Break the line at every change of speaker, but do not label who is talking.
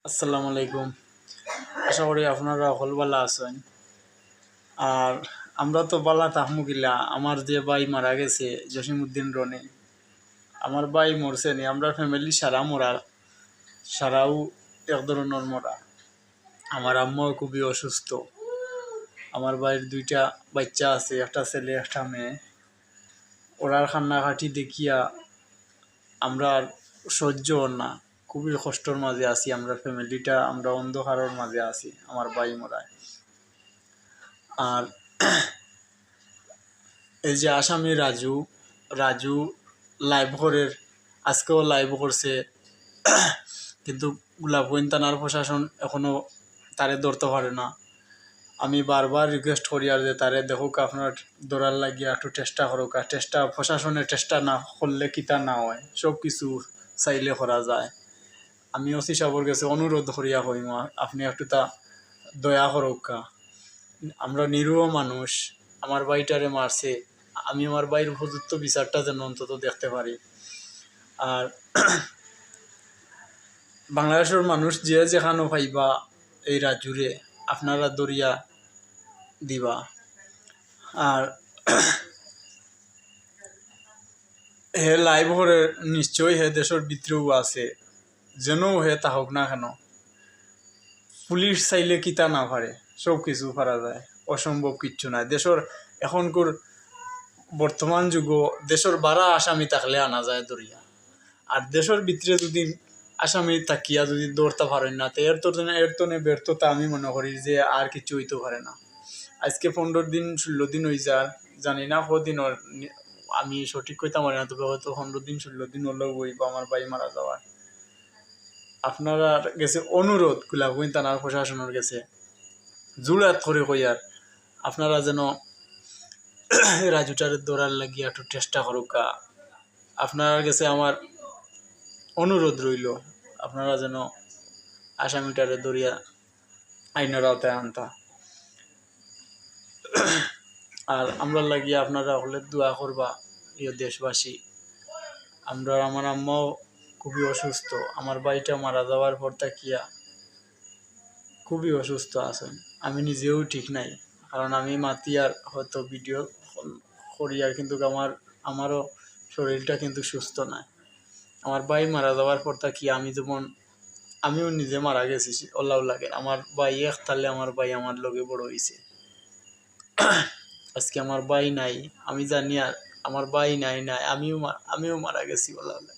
আসসালামু আলাইকুম। আশা করি আপনারা সকল ভালো আছেন। আর আমরা তো বালা থাকমু গিলা। আমার যে ভাই মারা গেছে জসিমউদ্দিন রনি, আমার ভাই মরছে নি, আমরা ফ্যামিলি সারা মরা, সারাও এক ধরনের মরা। আমার আম্মাও খুবই অসুস্থ। আমার ভাইয়ের দুইটা বাচ্চা আছে, একটা ছেলে একটা মেয়ে। ওরার কান্নাকাটি দেখিয়া আমরা আর সহ্য হর না, খুবই কষ্টর মাঝে আছি। আমরা ফ্যামিলিটা আমরা অন্ধকারের মাঝে আছি আমার ভাই মরায়। আর এই যে আসামি রাজু, রাজু লাইভ করের, আজকেও লাইভ করছে, কিন্তু গোলাপগঞ্জ থানার প্রশাসন এখনো তারে ধরতে পারে না। আমি বারবার রিকোয়েস্ট করি আর যে তারে দেখুক, আপনার ধরার লাগিয়া একটু চেষ্টা করুক। আর চেষ্টা প্রশাসনের চেষ্টা না করলে কিতা না হয়, সব কিছু চাইলে করা যায়। আমি ওসি সাহেবের কাছে অনুরোধ করিয়া কইম, আপনি একটু তা দয়া করুক। আমরা নিরীহ মানুষ, আমার ভাইটারে মারছে, আমি আমার ভাইয়ের উপযুক্ত বিচারটা যেন অন্তত দেখতে পারি। আর বাংলাদেশের মানুষ যে যেখানে পাইবা এই রাজুরে আপনারা দরিয়া দিবা। আর হে লাইভ করে নিশ্চয়ই হে দেশের ভিতরেও আছে, যেন হে তাহক না কেন, পুলিশ চাইলে কিতা না পারে, সব কিছু পারা যায়, অসম্ভব কিচ্ছু নাই। দেশের এখনকার বর্তমান যুগ দেশের বারা আসামি থাকলে আনা যায় দরিয়া। আর দেশের ভিতরে যদি আসামি থাকিয়া যদি দৌড়তে পারেন না, তো এর তো ব্যর্থতা আমি মনে করি যে আর কিছু হইতে পারে না। আজকে 15 দিন 16 দিন হয়ে যায়, জানি না কদিন আমি সঠিক কইতে পারি না, তবে হয়তো 15 দিন 16 দিন হলেও হইব আমার ভাই মারা যাওয়ার। আপনারা গেছে অনুরোধ গোলাপগঞ্জ থানার প্রশাসনের কাছে জোড়াত করে কইয়ার, আপনারা যেন রাজুটারে দৌড়ার লাগিয়ে একটু চেষ্টা করুক। আপনার কাছে আমার অনুরোধ রইল, আপনারা যেন আসামিটারে দরিয়া আইনের আওতায় আনতা। আর আমরা লাগিয়ে আপনারা হলে দোয়া করবা প্রিয় দেশবাসী। আমার আম্মাও খুবই অসুস্থ, আমার ভাইটা মারা যাওয়ার পর তাকিয়া খুবই অসুস্থ আছেন। আমি নিজেও ঠিক নাই, কারণ আমি মাতি আর হয়তো ভিডিও করি আর, কিন্তু আমারও শরীরটা কিন্তু সুস্থ নাই। আমার ভাই মারা যাওয়ার পর তা কি আমি যেমন আমিও নিজে মারা গেছি ওলাও লাগে। আমার ভাই একতালে আমার ভাই আমার লগে বড় হয়েছে। আজকে আমার ভাই নাই, আমি জানি আর আমার ভাই নাই আমিও মারা গেছি ওলাও লাগে।